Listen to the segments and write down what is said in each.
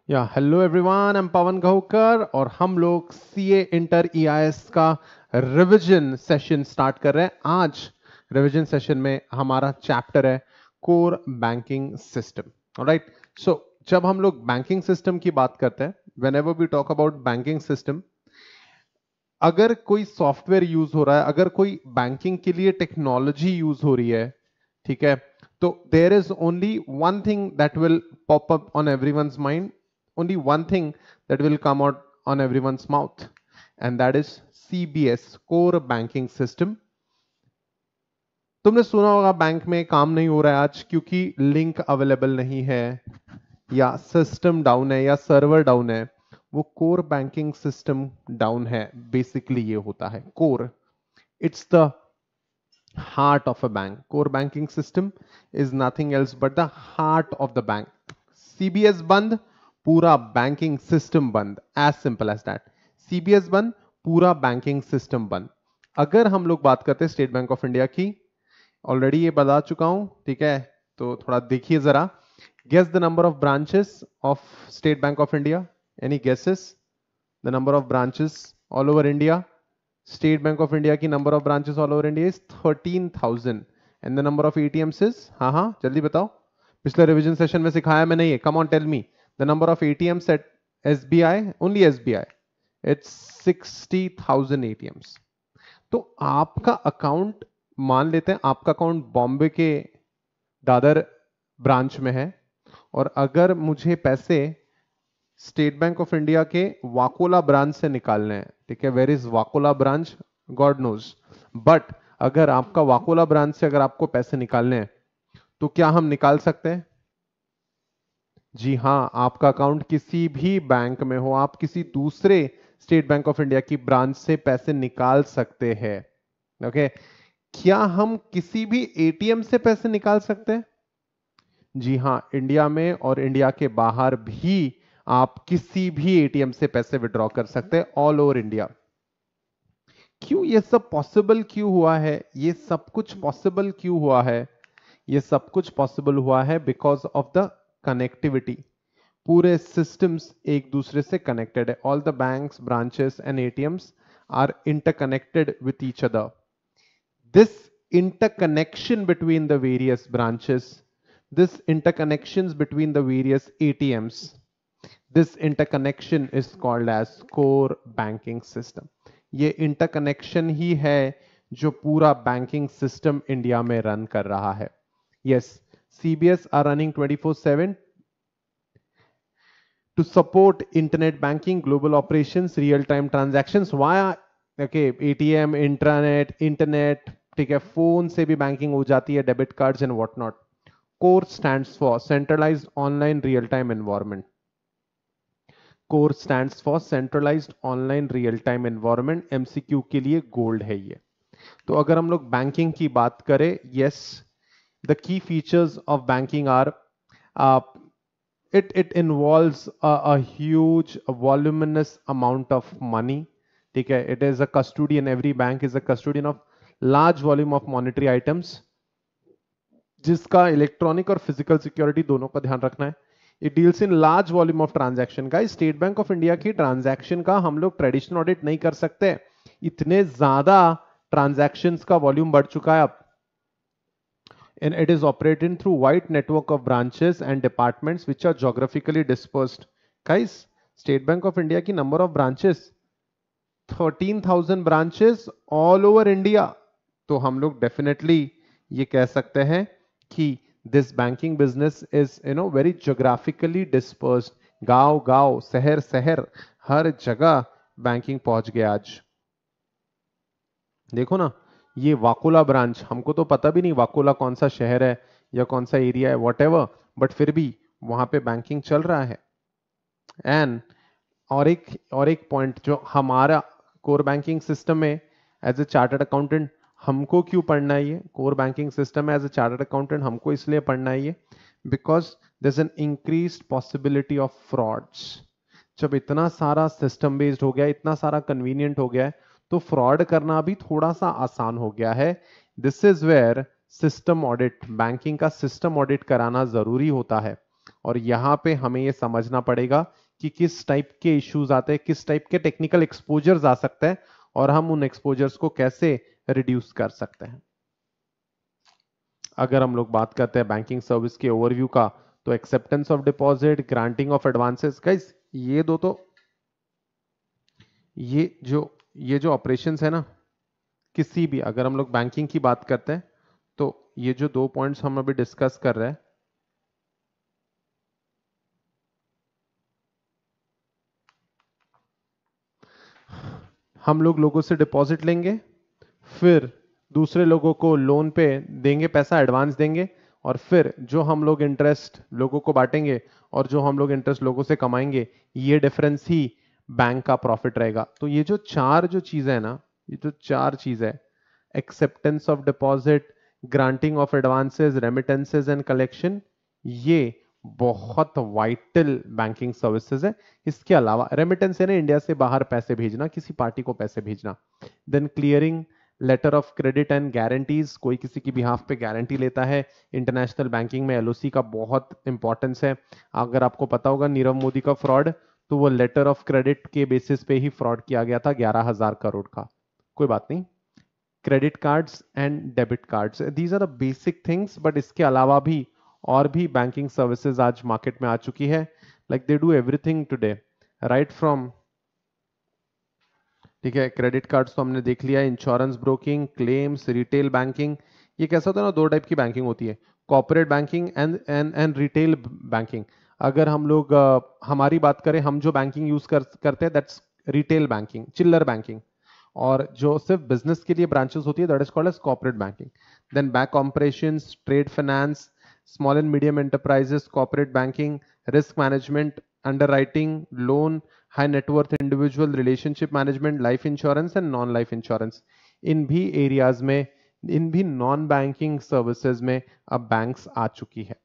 या hello everyone, I am पवन गहुकर और हम लोग सीए इंटर ईआईएस का रिवीजन सेशन स्टार्ट कर रहे हैं। आज रिवीजन सेशन में हमारा चैप्टर है core banking system. Alright, so जब हम लोग बैंकिंग सिस्टम की बात करते हैं, whenever we talk about banking system, अगर कोई सॉफ्टवेयर यूज हो रहा है, अगर कोई बैंकिंग के लिए टेक्नोलॉजी यूज हो रही है, ठीक है, तो there is only one thing that will pop up on everyone's mind, only one thing that will come out on everyone's mouth, and that is CBS, core banking system. तुमने सुना होगा bank में काम नहीं हो रहा है आज क्योंकि लिंक अवेलेबल नहीं है, या सिस्टम डाउन है, या सर्वर डाउन है। वो कोर बैंकिंग सिस्टम डाउन है। बेसिकली ये होता है core, it's the heart of a bank. Core banking system is nothing else but the heart of the bank. CBS बंद, पूरा बैंकिंग सिस्टम बंद, as simple as that. CBS बंद, पूरा banking system बंद। अगर हम लोग बात करते हैं स्टेट बैंक ऑफ इंडिया की, ऑलरेडी ये बता चुका हूं, ठीक है, तो थोड़ा देखिए जरा। Guess the number of branches of State Bank of India. Any guesses? The number of branches all over India. State Bank of India की number of branches all over India is 13,000 and the number of ATMs is, हाँ जल्दी बताओ, पिछले revision session में सिखाया मैंने ये, come on tell me the number of ATMs at SBI, only SBI, it's 60,000 ATMs. तो आपका अकाउंट, मान लेते हैं आपका अकाउंट बॉम्बे के दादर ब्रांच में है, और अगर मुझे पैसे स्टेट बैंक ऑफ इंडिया के वाकोला ब्रांच से निकालने हैं, ठीक है, where is Vakola branch, God knows, but अगर आपका वाकोला ब्रांच से अगर आपको पैसे निकालने हैं तो क्या हम निकाल सकते हैं? जी हां, आपका अकाउंट किसी भी बैंक में हो, आप किसी दूसरे स्टेट बैंक ऑफ इंडिया की ब्रांच से पैसे निकाल सकते हैं। ओके, क्या हम किसी भी एटीएम से पैसे निकाल सकते हैं? जी हां, इंडिया में और इंडिया के बाहर भी आप किसी भी एटीएम से पैसे विड्रॉ कर सकते हैं, ऑल ओवर इंडिया। क्यों ये सब पॉसिबल क्यों हुआ है? ये सब कुछ पॉसिबल क्यों हुआ है? ये सब कुछ पॉसिबल हुआ है बिकॉज ऑफ द कनेक्टिविटी। पूरे सिस्टम्स एक दूसरे से कनेक्टेड है। All the banks, branches and ATMs are interconnected with each other. This interconnection between the various branches, this interconnections between the various ATMs, this interconnection is called as core banking system. ये interconnection ही है जो पूरा banking system India में run कर रहा है। Yes, CBS are running 24/7 to support internet banking, global operations, real-time transactions via ATM, intranet, internet, ठीक है, फोन से भी बैंकिंग हो जाती है, debit cards and what not. Core stands for centralised online real time environment. Core stands for centralised online real time environment, MCQ के लिए gold है ये। तो अगर हम लोग बैंकिंग की बात करें, yes, the key features of banking are, it involves a huge voluminous amount of money, ठीक है, it is a custodian, every bank is a custodian of large volume of monetary items, जिसका electronic और physical security दोनों का ध्यान रखना है। It deals in large volume of transaction. का स्टेट बैंक ऑफ इंडिया की ट्रांजैक्शन का हम लोग ट्रेडिशनल ऑडिट नहीं कर सकते, इतने ज्यादा ट्रांजैक्शंस का वॉल्यूम बढ़ चुका है अब। And it is operated through wide network of branches and departments which are geographically dispersed. Guys, State Bank of India की number of branches 13,000 branches all over India. तो हम लोग definitely ये कह सकते हैं कि this banking business is very geographically dispersed. गांव गांव, शहर शहर, हर जगह बैंकिंग पहुंच गया आज। देखो ना, ये वाकोला ब्रांच, हमको तो पता भी नहीं वाकोला कौन सा शहर है या कौन सा एरिया है, व्हाटएवर, बट फिर भी वहां पे बैंकिंग चल रहा है। एंड और एक पॉइंट जो हमारा कोर बैंकिंग सिस्टम में, एज ए चार्टर्ड अकाउंटेंट हमको क्यों पढ़ना है ये कोर बैंकिंग सिस्टम है? एज ए चार्टर्ड अकाउंटेंट हमको इसलिए पढ़ना है ये because there is an increased possibility of frauds. जब इतना सारा सिस्टम बेस्ड हो गया, इतना सारा कन्वीनियंट हो गया है, तो फ्रॉड करना भी थोड़ा सा आसान हो गया है। This is where system audit, banking का सिस्टम ऑडिट कराना जरूरी होता है। और यहाँ पे हमें ये समझना पड़ेगा कि किस टाइप के इश्यूज आते हैं, किस टाइप के टेक्निकल एक्सपोजर्स आ सकते हैं और हम उन एक्सपोजर्स को कैसे रिड्यूस कर सकते हैं। अगर हम लोग बात करते हैं बैंकिंग सर्विस के ओवरव्यू का, तो acceptance of deposit, granting of advances, guys ये दो तो ये जो ऑपरेशंस है ना, किसी भी, अगर हम लोग बैंकिंग की बात करते हैं तो ये जो 2 पॉइंट्स हम अभी डिस्कस कर रहे हैं, हम लोग लोगों से डिपॉजिट लेंगे, फिर दूसरे लोगों को लोन पे देंगे, पैसा एडवांस देंगे, और फिर जो हम लोग इंटरेस्ट लोगों को बांटेंगे और जो हम लोग इंटरेस्ट लोगों से कमाएंगे, ये डिफरेंस ही बैंक का प्रॉफिट रहेगा। तो ये जो चार जो चीजें है ना, ये जो चार चीज है, acceptance of deposit, granting of advances, remittances and collection, ये बहुत वाइटल बैंकिंग सर्विसेज है। इसके अलावा रेमिटेंस है ना, इंडिया से बाहर पैसे भेजना, किसी पार्टी को पैसे भेजना, then clearing, letter of credit and guarantees, कोई किसी की बिहाफ पे गारंटी लेता है। इंटरनेशनल बैंकिंग में एलओसी का बहुत इंपॉर्टेंस है। अगर आपको पता होगा नीरव मोदी का फ्रॉड, तो वो लेटर ऑफ क्रेडिट के बेसिस पे ही फ्रॉड किया गया था 11,000 करोड़ का। कोई बात नहीं। Credit cards and debit cards, these are the basic things, but इसके अलावा भी और भी बैंकिंग सर्विसेज आज मार्केट में आ चुकी है। Like they do everything today, right from, ठीक है, क्रेडिट कार्ड्स तो हमने देख लिया, insurance broking, claims, retail banking. ये कैसा होता है ना, दो टाइप की बैंकिंग होती है, corporate banking and retail banking. अगर हम लोग हमारी बात करें, हम जो बैंकिंग यूज करते हैं, दैट्स रिटेल बैंकिंग, चिल्लर बैंकिंग। और जो सिर्फ बिजनेस के लिए ब्रांचेस होती है, that is called as corporate banking. Then bank operations, trade finance, small and medium enterprises, corporate banking, risk management, underwriting, loan, high net worth individual, relationship management, life insurance and non life insurance. इन भी areas में, इन भी non banking services में अब banks आ चुकी है।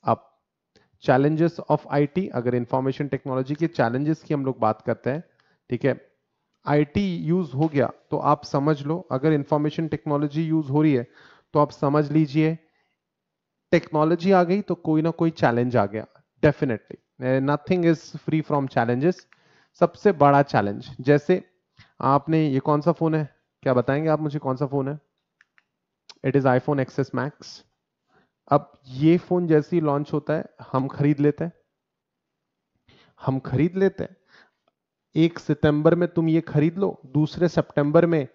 अब challenges of IT, अगर इंफॉर्मेशन टेक्नोलॉजी के चैलेंजेस की हम लोग बात करते हैं, ठीक है, आईटी यूज हो गया तो आप समझ लो, अगर इंफॉर्मेशन टेक्नोलॉजी यूज हो रही है तो आप समझ लीजिए टेक्नोलॉजी आ गई तो कोई ना कोई चैलेंज आ गया, definitely nothing is free from challenges. सबसे बड़ा चैलेंज, जैसे आपने, ये कौन सा फोन है, क्या बताएंगे आप मुझे कौन सा फोन है? It is iPhone access max. अब ये फोन जैसे ही लॉन्च होता है हम खरीद लेते हैं, हम खरीद लेते हैं। 1 सितंबर में तुम ये खरीद लो, दूसरे सितंबर में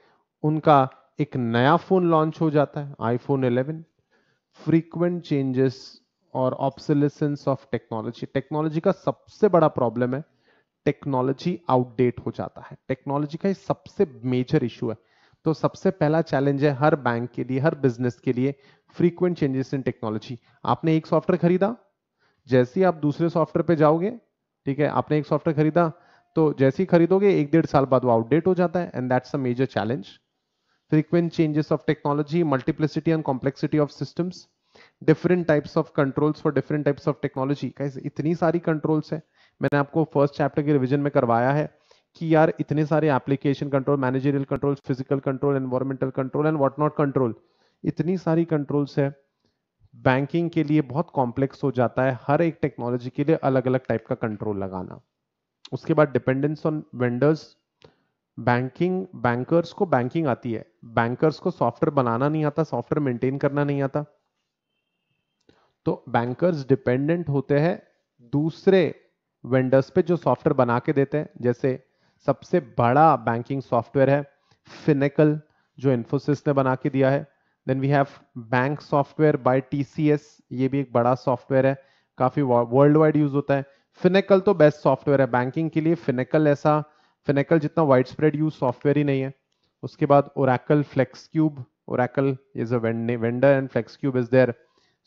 उनका एक नया फोन लॉन्च हो जाता है, आईफोन 11। फ्रीक्वेंट चेंजेस और ऑब्सोलेसेंस ऑफ टेक्नोलॉजी, टेक्नोलॉजी का सबसे बड़ा प्रॉब्लम है, टेक्नोलॉजी आउटडेट हो जाता है, टेक्नोलॉजी का ये सबसे मेजर इशू है। तो सबसे पहला चैलेंज है हर बैंक के लिए, हर बिजनेस के लिए, फ्रीक्वेंट चेंजेस इन टेक्नोलॉजी। आपने एक सॉफ्टवेयर खरीदा, जैसे ही आप दूसरे सॉफ्टवेयर पे जाओगे, ठीक है, आपने एक सॉफ्टवेयर खरीदा तो जैसे ही खरीदोगे 1-1.5 साल बाद वो आउटडेट हो जाता है, and that's a major challenge. Frequent changes of technology, multiplicity and complexity of systems, different types of controls for different types of technology. कैसे इतनी सारी कंट्रोल्स है, मैंने आपको फर्स्ट चैप्टर के रिवीजन में करवाया है कि यार इतने सारे application control, managerial control, physical control, environmental control and what not control, इतनी सारी कंट्रोल्स है। बैंकिंग के लिए बहुत कॉम्प्लेक्स हो जाता है, हर एक टेक्नोलॉजी के लिए अलग अलग टाइप का कंट्रोल लगाना। उसके बाद dependence on vendors, banking, bankers को बैंकिंग आती है, बैंकर्स को सॉफ्टवेयर बनाना नहीं आता, सॉफ्टवेयर मेंटेन करना नहीं आता, तो बैंकर्स डिपेंडेंट होते हैं दूसरे वेंडर्स पे जो सॉफ्टवेयर बना के देते हैं। जैसे सबसे बड़ा बैंकिंग सॉफ्टवेयर है फिनेकल, जो इन्फोसिस ने बना के दिया है। Then we have bank software by TCS, ये भी एक बड़ा सॉफ्टवेयर है, काफी वर्ल्ड वाइड यूज होता है। फिनेकल तो बेस्ट सॉफ्टवेयर है बैंकिंग के लिए, फिनेकल ऐसा, फिनेकल जितना वाइड स्प्रेड यूज सॉफ्टवेयर ही नहीं है। उसके बाद Oracle Flexcube, Oracle is a vendor and Flexcube is their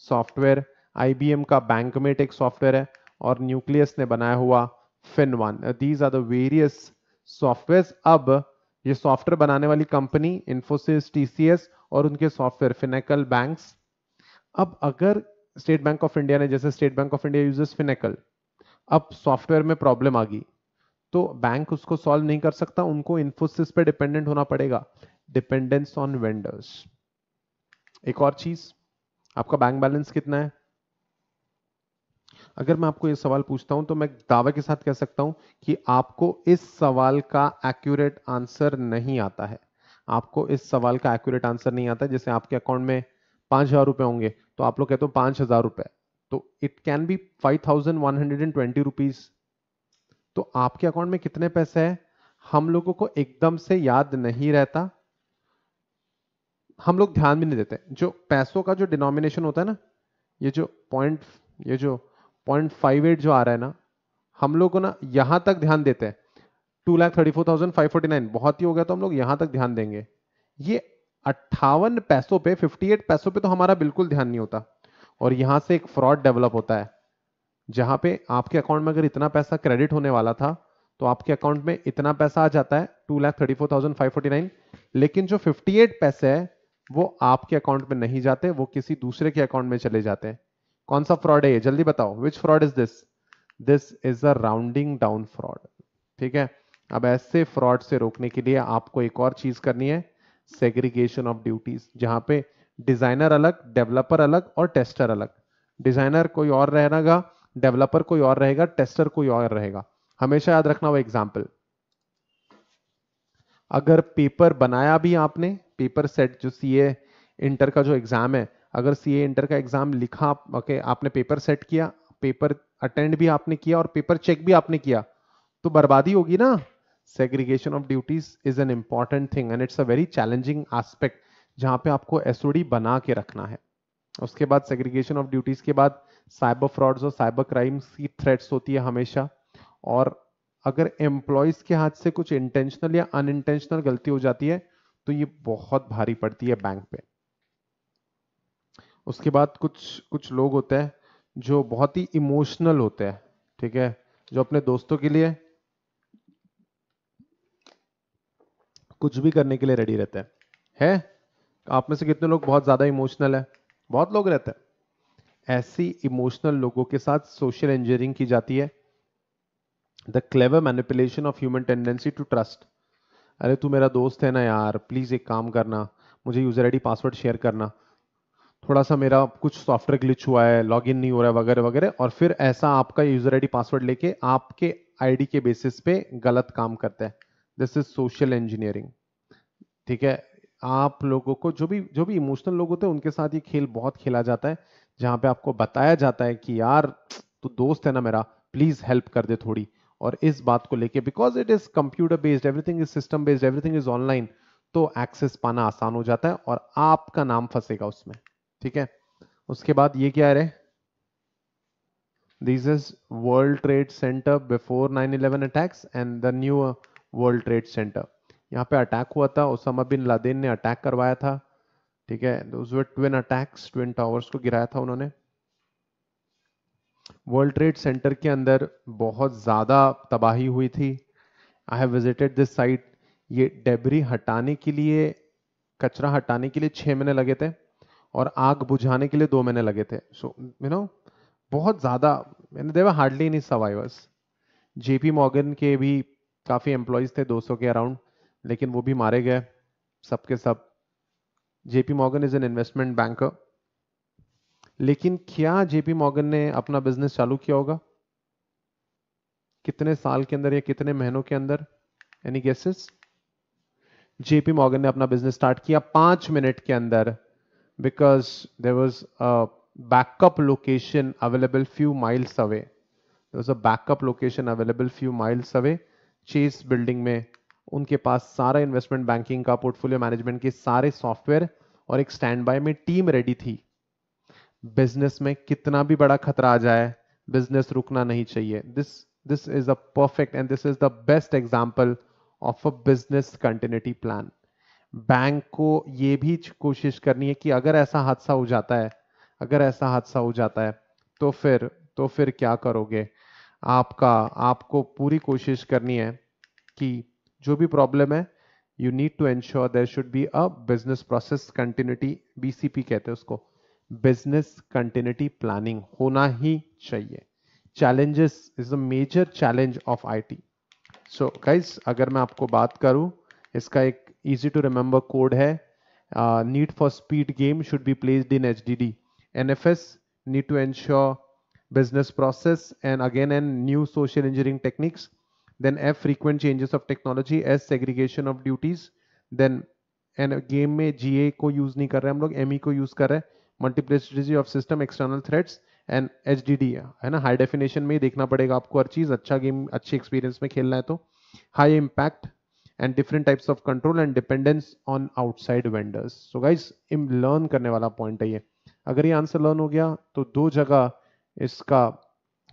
software. IBM का बैंकमेट एक सॉफ्टवेयर है, और न्यूक्लियस ने बनाया हुआ FinnOne. These are the various software. अब ये सॉफ्टवेयर बनाने वाली कंपनी इन्फोसिस, टीसीएस और उनके सॉफ्टवेयर फिनेकल, बैंक्स। अब अगर स्टेट बैंक ऑफ इंडिया ने, जैसे state Bank of India uses Finacle, अब सॉफ्टवेयर में प्रॉब्लम आ गई तो बैंक उसको सॉल्व नहीं कर सकता, उनको इन्फोसिस पे डिपेंडेंट होना पड़ेगा, डिपेंडेंस ऑन वेंडर्स। एक और चीज, आपका बैंक बैलेंस कितना है? अगर मैं आपको ये सवाल पूछता हूं तो मैं दावे के साथ कह सकता हूं कि आपको इस सवाल का एक्यूरेट आंसर नहीं आता है। आपको इस सवाल का एक्यूरेट आंसर नहीं आता है। जैसे आपके अकाउंट में 5,000 रुपए होंगे तो आप लोग कहते हो 5,000 रुपए, तो इट कैन बी 5,120 रुपीज। तो आपके अकाउंट में कितने पैसे हैं हम लोगों को एकदम से याद नहीं रहता, हम लोग ध्यान भी नहीं देते। जो पैसों का जो डिनोमिनेशन होता है ना, ये जो पॉइंट, ये जो 0.58 जो आ रहा है ना, हम लोग को ना यहां तक ध्यान देते हैं। 2,34,549 बहुत ही हो गया तो हम लोग यहां तक ध्यान देंगे। ये 58 पैसों पे, 58 पैसों पे तो हमारा बिल्कुल ध्यान नहीं होता। और यहां से एक फ्रॉड डेवलप होता है जहां पे आपके अकाउंट में अगर इतना पैसा क्रेडिट होने वाला था तो आपके अकाउंट में इतना पैसा आ जाता है 2,34,549, लेकिन जो 58 पैसे है वो आपके अकाउंट में नहीं जाते, वो किसी दूसरे के अकाउंट में चले जाते हैं। कौन सा फ्रॉड है ये, जल्दी बताओ, which fraud is this? This is a rounding down fraud. ठीक है, अब ऐसे फ्रॉड से रोकने के लिए आपको एक और चीज करनी है, सेग्रीगेशन ऑफ ड्यूटीज, जहां पे डिजाइनर अलग, डेवलपर अलग और टेस्टर अलग। डिजाइनर कोई और रहेगा, डेवलपर कोई और रहेगा, टेस्टर कोई और रहेगा। हमेशा याद रखना वो एग्जाम्पल। अगर पेपर बनाया भी आपने, पेपर सेट जो सीए इंटर का जो एग्जाम है, अगर सीए इंटर का एग्जाम लिखा, ओके, आपने पेपर सेट किया, पेपर अटेंड भी आपने किया और पेपर चेक भी आपने किया, तो बर्बादी होगी ना। Segregation of duties is an important thing and it's a very challenging aspect जहां पे आपको एसओडी बना के रखना है। उसके बाद सेग्रीगेशन ऑफ ड्यूटीज के बाद साइबर फ्रॉड्स और साइबर क्राइम्स की थ्रेट्स होती है हमेशा। और अगर एम्प्लॉयज के हाथ से कुछ इंटेंशनल या अनइंटेंशनल गलती हो जाती है तो ये बहुत भारी पड़ती है बैंक पे। उसके बाद कुछ कुछ लोग होते हैं जो बहुत ही इमोशनल होते हैं, ठीक है, जो अपने दोस्तों के लिए कुछ भी करने के लिए रेडी रहते हैं। है? आप में से कितने लोग बहुत ज्यादा इमोशनल है? बहुत लोग रहते हैं। ऐसी इमोशनल लोगों के साथ सोशल इंजीनियरिंग की जाती है, the clever manipulation of human tendency to trust. अरे तू मेरा दोस्त है ना यार, प्लीज एक काम करना, मुझे यूजर आईडी पासवर्ड शेयर करना, थोड़ा सा मेरा कुछ सॉफ्टवेयर ग्लिच हुआ है, लॉगिन नहीं हो रहा है वगैरह वगैरह, और फिर ऐसा आपका यूजर आईडी पासवर्ड लेके आपके आईडी के बेसिस पे गलत काम करता है। This is social engineering. ठीक है, आप लोगों को जो भी इमोशनल लोग होते हैं उनके साथ ये खेल बहुत खेला जाता है, जहां पे आपको बताया जाता है कि यार तू दोस्त है ना मेरा, प्लीज हेल्प कर दे थोड़ी। और इस बात को लेके, because it is computer based, everything is system based, everything is online, तो एक्सेस पाना आसान हो जाता है और आपका नाम फंसेगा उसमें। ठीक है, उसके बाद ये क्या है? This is world trade centre before 9/11 attacks and the new world trade centre. यहाँ पे अटैक हुआ था, ओसामा बिन लादेन ने अटैक करवाया था। ठीक है, दोस वर ट्विन अटैक्स, ट्विन टावर्स को गिराया था उन्होंने। वर्ल्ड ट्रेड सेंटर के अंदर बहुत ज्यादा तबाही हुई थी। I have visited this site. ये डेबरी हटाने के लिए, कचरा हटाने के लिए 6 महीने लगे थे और आग बुझाने के लिए 2 महीने लगे थे। सो बहुत ज्यादा, there were hardly any survivors. JP Morgan के भी काफी एम्प्लॉयज थे, 200 के अराउंड, लेकिन वो भी मारे गए सबके सब। JP Morgan is an investment banker, लेकिन क्या जेपी मॉर्गन ने अपना बिजनेस चालू किया होगा? कितने साल के अंदर या कितने महीनों के अंदर? Any guesses? जेपी मॉर्गन ने अपना बिजनेस स्टार्ट किया 5 मिनट के अंदर, because there was a backup location available few miles away. There was a backup location available few miles away, Chase building में। उनके पास सारा इन्वेस्टमेंट बैंकिंग का, पोर्टफोलियो मैनेजमेंट के सारे सॉफ्टवेयर और एक स्टैंड बाय में टीम रेडी थी। बिजनेस में कितना भी बड़ा खतरा आ जाए, बिजनेस रुकना नहीं चाहिए। This is a perfect and this is the best example of a business continuity plan. Bank को ये भी कोशिश करनी है कि अगर ऐसा हादसा हो जाता है, अगर ऐसा हादसा हो जाता है तो फिर क्या करोगे? आपको पूरी कोशिश करनी है कि जो भी प्रॉब्लम है, you need to ensure there should be a business process continuity, BCP कहते हैं उसको, बिजनेस कंटिन्यूटी प्लानिंग होना ही चाहिए। Challenges is a major challenge of IT. So guys, अगर मैं आपको बात करूं, इसका एक इजी टू रिमेंबर कोड है, need for speed game should be placed in HDD. NFS need to ensure business process, and again and new social engineering techniques. Then F, frequent changes of technology. S, segregation of duties. Then end game में GA को use नहीं कर रहे हम लोग, ME को use कर रहे हैं, multiplicity of system, external threats and HDD है ना, हाई डेफिनेशन में ही देखना पड़ेगा आपको हर चीज, अच्छा गेम अच्छे एक्सपीरियंस में खेलना है तो। High impact and different types of control and dependence on outside vendors. So guys learn करने वाला पॉइंट है ये। अगर ये आंसर लर्न हो गया तो दो जगह इसका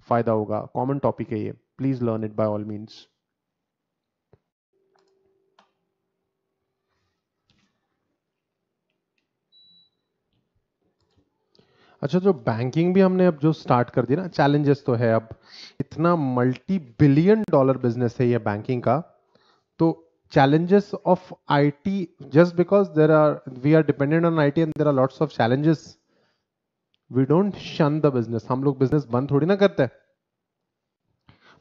फायदा होगा, कॉमन टॉपिक है ये, please learn it by all means. अच्छा, जो बैंकिंग भी हमने अब जो स्टार्ट कर दिया ना, चैलेंजेस तो है, अब इतना $multi-billion बिजनेस है ये बैंकिंग का, तो challenges of IT, just because we are dependent on IT and there are lots of challenges, we don't shun the business। हम लोग बिजनेस बंद थोड़ी ना करते हैं,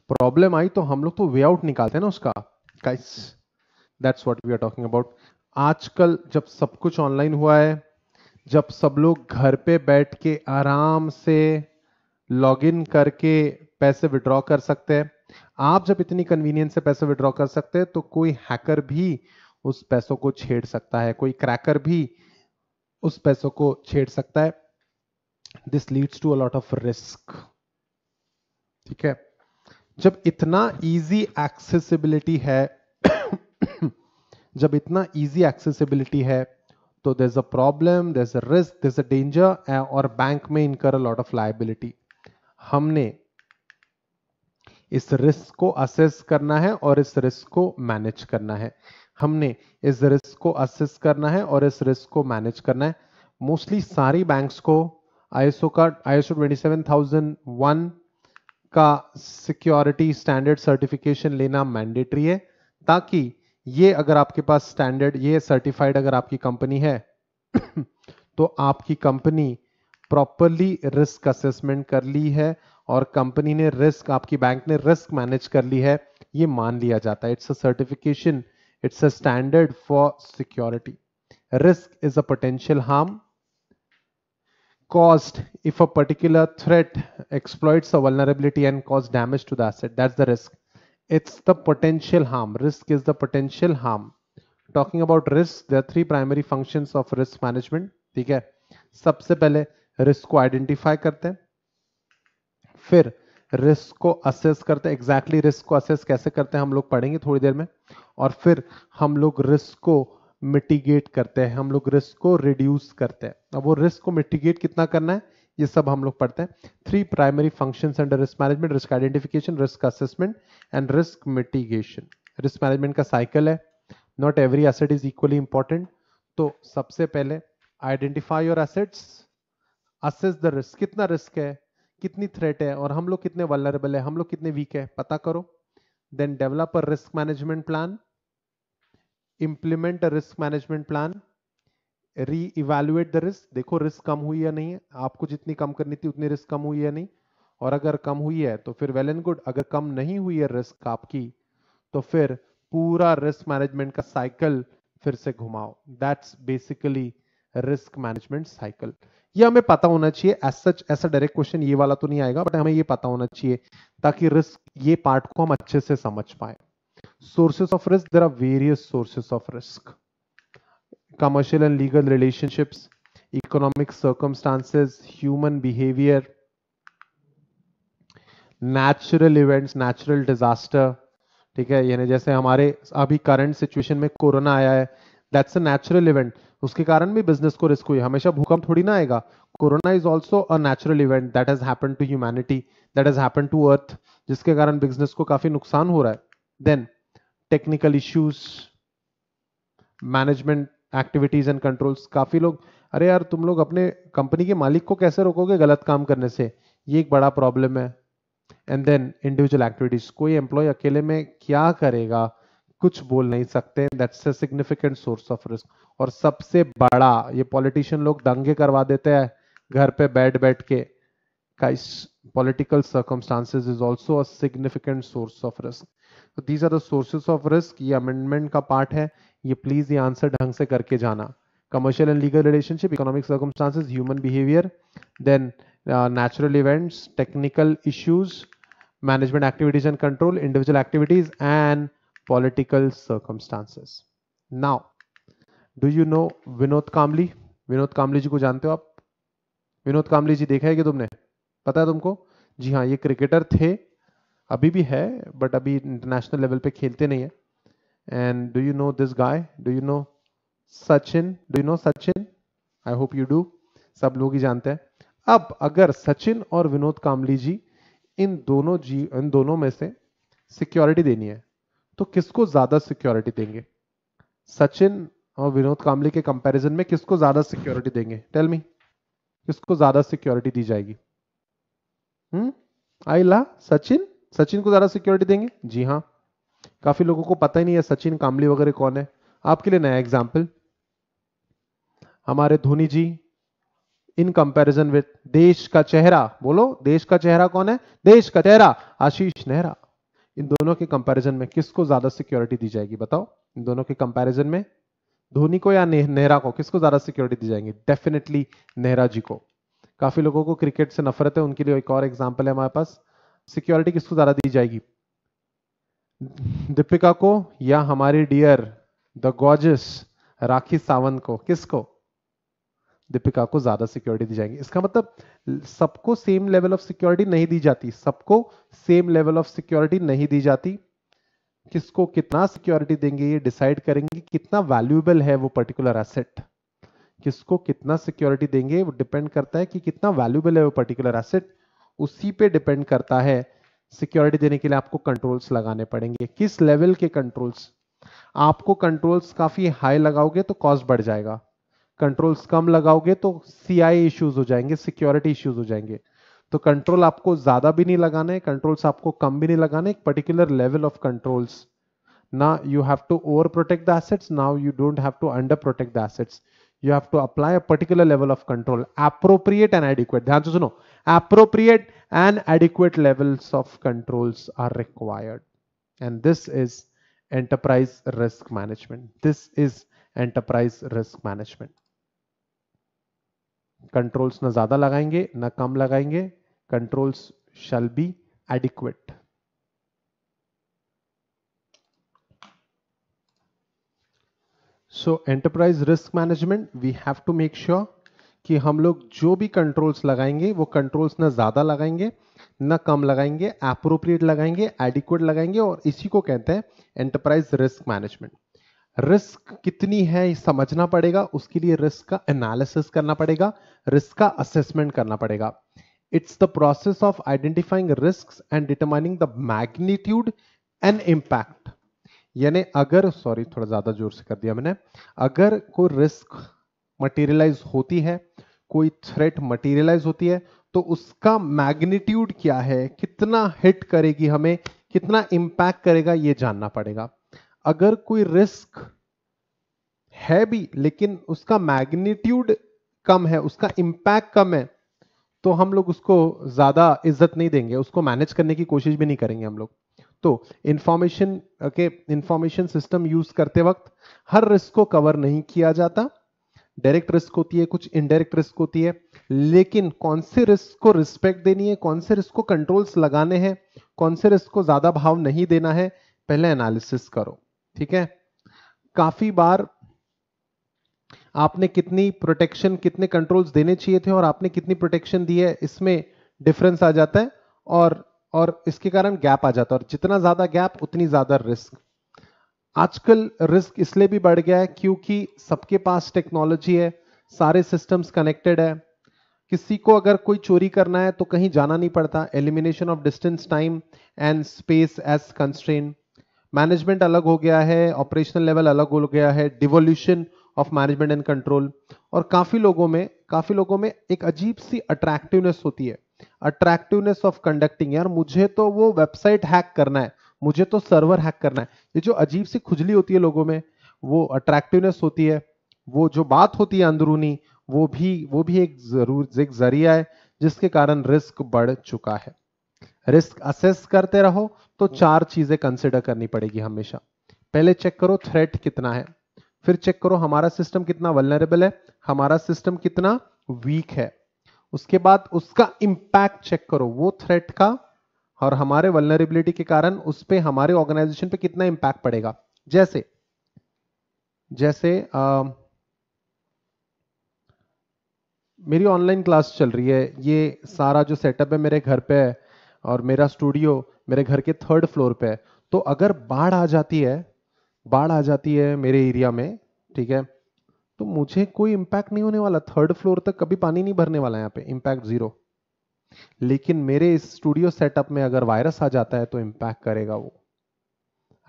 प्रॉब्लम आई तो हम लोग तो वे आउट निकालते हैं ना उसका। Guys that's what we are talking about. आजकल जब सब कुछ ऑनलाइन हुआ है, जब सब लोग घर पे बैठ के आराम से लॉगिन करके पैसे विड्रॉ कर सकते हैं, आप जब इतनी कन्वीनियंस से पैसे विड्रॉ कर सकते हैं, तो कोई हैकर भी उस पैसों को छेड़ सकता है, कोई क्रैकर भी उस पैसों को छेड़ सकता है। This leads to a lot of risk. ठीक है, जब इतना इजी एक्सेसिबिलिटी है जब इतना इजी एक्सेसिबिलिटी है, तो there's a problem, there's a risk, there's a danger, और बैंक में incur a lot of liability। हमने इस रिस्क को असेस करना है और इस रिस्क को मैनेज करना है। हमने इस रिस्क को असेस करना है और इस रिस्क को मैनेज करना है। मोस्टली सारी बैंक्स को ISO 27001 का सिक्योरिटी स्टैंडर्ड सर्टिफिकेशन लेना मैंडेटरी है, ताकि ये अगर आपके पास स्टैंडर्ड, ये सर्टिफाइड अगर आपकी कंपनी है तो आपकी कंपनी प्रॉपरली रिस्क असेसमेंट कर ली है और कंपनी ने रिस्क, आपकी बैंक ने रिस्क मैनेज कर ली है, ये मान लिया जाता है। It's a certification, it's a standard for security. Risk is a potential harm caused if a particular threat exploits a vulnerability and cause damage to the asset. That's the risk. It's the potential harm. Risk is the potential harm. Talking about risk, there are three primary functions of risk management. ठीक है, सबसे पहले risk को identify करते हैं, फिर risk को assess करते हैं। एग्जैक्टली रिस्क को असेस कैसे करते हैं हम लोग पढ़ेंगे थोड़ी देर में, और फिर हम लोग रिस्क को मिटिगेट करते हैं, हम लोग रिस्क को रिड्यूस करते हैं। अब वो रिस्क को मिटिगेट कितना करना है, ये सब हम लोग पढ़ते हैं। Three primary functions under risk management: risk identification, risk assessment and risk mitigation. Risk management का साइकिल है, not every asset is equally important. तो सबसे पहले identify your assets, assess the risk, कितना रिस्क है, कितनी थ्रेट है, और हम लोग कितने वल्नरेबल है, हम लोग कितने वीक है, पता करो। Then develop a risk management plan, implement a risk management plan, reevaluate the risk, देखो रिस्क कम हुई या नहीं है, आपको जितनी कम करनी थी उतनी रिस्क कम हुई या नहीं, और अगर कम हुई है तो फिर वेल एंड गुड, अगर कम नहीं हुई है रिस्क आपकी, तो फिर पूरा रिस्क मैनेजमेंट का साइकिल फिर से घुमाओ। That's basically risk management cycle. ये हमें पता होना चाहिए। एज सच ऐसा डायरेक्ट क्वेश्चन ये वाला तो नहीं आएगा, बट हमें ये पता होना चाहिए ताकि रिस्क, ये पार्ट को हम अच्छे से समझ पाए। Sources of risk, there are various sources of risk: commercial and legal relationships, economic circumstances, human behavior, natural events, natural disaster। ठीक है, यानी जैसे हमारे अभी करंट सिचुएशन में कोरोना आया है, दैट्स अ नेचुरल इवेंट, उसके कारण भी बिजनेस को रिस्क हुई। हमेशा भूकंप थोड़ी ना आएगा, corona is also a natural event that has happened to humanity, that has happened to earth, जिसके कारण बिजनेस को काफी नुकसान हो रहा है। Then technical issues, management activities and controls. काफी लोग, अरे यार तुम लोग अपने कंपनी के मालिक को कैसे रोकोगे गलत काम करने से, ये एक बड़ा प्रॉब्लम है। एंड देन इंडिविजुअल एक्टिविटीज, कोई एम्प्लॉय अकेले में क्या करेगा, कुछ बोल नहीं सकते, that's a significant source of risk. और सबसे बड़ा, ये पॉलिटिशियन लोग दंगे करवा देते हैं घर पे बैठ बैठ के, guys, political circumstances is also a significant source of risk. So these are the sources of risk. ये amendment का पार्ट है, ये प्लीज ये आंसर ढंग से करके जाना। Commercial and legal relationship, economic circumstances, human behavior, then natural events, technical issues, management activities and control, individual activities, and political circumstances. Now, do you know Vinod कामली? विनोद कामली जी को जानते हो आप? विनोद कामली जी देखा है कि तुमने? पता है तुमको? जी हाँ, ये क्रिकेटर थे, अभी भी है, बट अभी इंटरनेशनल लेवल पे खेलते नहीं है. And do you know this guy? Do you know Sachin? Do you know Sachin? I hope you do. सब लोग ही जानते हैं. अब अगर सचिन और विनोद कामली जी इन दोनों में से सिक्योरिटी देनी है, तो किसको ज्यादा सिक्योरिटी देंगे? सचिन और विनोद कामली के कंपैरिजन में किसको ज्यादा सिक्योरिटी देंगे? टेल मी, किसको ज्यादा सिक्योरिटी दी जाएगी? आइला, सचिन को ज्यादा सिक्योरिटी देंगे? जी हाँ. काफी लोगों को पता ही नहीं है सचिन कामली वगैरह कौन है. आपके लिए नया एग्जाम्पल, हमारे धोनी जी इन कंपैरिजन विद देश का चेहरा. बोलो, देश का चेहरा कौन है? देश का चेहरा आशीष नेहरा. इन दोनों के कंपैरिजन में किसको ज्यादा सिक्योरिटी दी जाएगी? बताओ. इन दोनों के कंपैरिजन में धोनी को या नेहरा को, किसको ज्यादा सिक्योरिटी दी जाएगी? डेफिनेटली नेहरा जी को. काफी लोगों को क्रिकेट से नफरत है, उनके लिए एक और एग्जांपल है हमारे पास. सिक्योरिटी किसको ज्यादा दी जाएगी? दीपिका को या हमारी dear the gorgeous Rakhi Sawant को? किसको? दीपिका को ज्यादा सिक्योरिटी दी जाएगी. इसका मतलब सबको सेम लेवल ऑफ सिक्योरिटी नहीं दी जाती. सबको सेम लेवल ऑफ सिक्योरिटी नहीं दी जाती. किसको कितना सिक्योरिटी देंगे ये डिसाइड करेंगे कितना वैल्यूएबल है वो पर्टिकुलर एसेट. किसको कितना सिक्योरिटी देंगे वो डिपेंड करता है कि कितना वैल्यूएबल है वो पर्टिकुलर एसेट. उसी पे डिपेंड करता है. सिक्योरिटी देने के लिए आपको कंट्रोल्स लगाने पड़ेंगे. किस लेवल के कंट्रोल्स? आपको कंट्रोल्स काफी हाई लगाओगे तो कॉस्ट बढ़ जाएगा. कंट्रोल्स कम लगाओगे तो सीआई इश्यूज हो जाएंगे, सिक्योरिटी इश्यूज हो जाएंगे. तो कंट्रोल आपको ज्यादा भी नहीं लगाना है, कंट्रोल्स आपको कम भी नहीं लगाना है. एक पर्टिकुलर लेवल ऑफ कंट्रोल्स. ना you have to overprotect the assets, now you don't have to underprotect the assets. You have to apply a particular level of control, appropriate and adequate. ध्यान से सुनो, appropriate and adequate levels of controls are required, and this is enterprise risk management. This is enterprise risk management. Controls ना ज्यादा लगाएंगे ना कम लगाएंगे. Controls shall be adequate. So enterprise risk management, we have to make sure कि हम लोग जो भी कंट्रोल्स लगाएंगे वो कंट्रोल्स ना ज्यादा लगाएंगे ना कम लगाएंगे, एप्रोप्रिएट लगाएंगे, एडिक्वेट लगाएंगे. और इसी को कहते हैं एंटरप्राइज रिस्क मैनेजमेंट. रिस्क कितनी है ये समझना पड़ेगा. उसके लिए रिस्क का एनालिसिस करना पड़ेगा, रिस्क का असेसमेंट करना पड़ेगा. It's the process of identifying risk and determining the magnitude and impact. यानी अगर, सॉरी थोड़ा ज्यादा जोर से कर दिया मैंने, अगर कोई रिस्क मटेरियलाइज होती है, कोई थ्रेट मटेरियलाइज होती है, तो उसका मैग्नीट्यूड क्या है, कितना हिट करेगी हमें, कितना इंपैक्ट करेगा, ये जानना पड़ेगा. अगर कोई रिस्क है भी लेकिन उसका मैग्नीट्यूड कम है, उसका इंपैक्ट कम है, तो हम लोग उसको ज्यादा इज्जत नहीं देंगे, उसको मैनेज करने की कोशिश भी नहीं करेंगे हम लोग. तो इंफॉर्मेशन सिस्टम यूज करते वक्त हर रिस्क को कवर नहीं किया जाता. डायरेक्ट रिस्क होती है, कुछ इनडायरेक्ट रिस्क होती है, लेकिन कौन से रिस्क को रिस्पेक्ट देनी है, कौन से रिस्क को कंट्रोल्स लगाने हैं, कौन से रिस्क को ज्यादा भाव नहीं देना है, पहले एनालिसिस करो. ठीक है. काफी बार आपने कितनी प्रोटेक्शन, कितने कंट्रोल्स देने चाहिए थे और आपने कितनी प्रोटेक्शन दी है, इसमें डिफरेंस आ जाता है और इसके कारण गैप आ जाता है. और जितना ज्यादा गैप उतनी ज्यादा रिस्क. आजकल रिस्क इसलिए भी बढ़ गया है क्योंकि सबके पास टेक्नोलॉजी है, सारे सिस्टम्स कनेक्टेड है. किसी को अगर कोई चोरी करना है तो कहीं जाना नहीं पड़ता. Elimination of distance, time and space as constraint. Management अलग हो गया है, ऑपरेशनल लेवल अलग हो गया है, devolution of management and control. और काफी लोगों में एक अजीब सी अट्रैक्टिवनेस होती है, अट्रैक्टिवनेस ऑफ कंडक्टिंग. यार मुझे तो वो वेबसाइट हैक करना है, मुझे तो सर्वर हैक करना है. ये जो अजीब सी खुजली होती है लोगों में, वो अट्रैक्टिवनेस होती है. वो जो बात होती है अंदरूनी, वो भी एक जरिया है जिसके कारण रिस्क बढ़ चुका है. रिस्क असेस करते रहो तो 4 चीजें कंसिडर करनी पड़ेगी हमेशा. पहले चेक करो थ्रेट कितना है, फिर चेक करो हमारा सिस्टम कितना वल्नरेबल है, हमारा सिस्टम कितना वीक है. उसके बाद उसका इंपैक्ट चेक करो, वो थ्रेट का और हमारे वल्नरेबिलिटी के कारण उस पे हमारे ऑर्गेनाइजेशन पे कितना इंपैक्ट पड़ेगा। जैसे जैसे मेरी ऑनलाइन क्लास चल रही है, ये सारा जो सेटअप है मेरे घर पे है और मेरा स्टूडियो मेरे घर के 3rd फ्लोर पे है। तो अगर बाढ़ आ जाती है, बाढ़ आ जाती है मेरे एरिया में, ठीक है, तो मुझे कोई इंपैक्ट नहीं होने वाला, 3rd फ्लोर तक कभी पानी नहीं भरने वाला, यहाँ पे इंपैक्ट 0। लेकिन मेरे इस स्टूडियो सेटअप में अगर वायरस आ जाता है तो इंपैक्ट करेगा वो।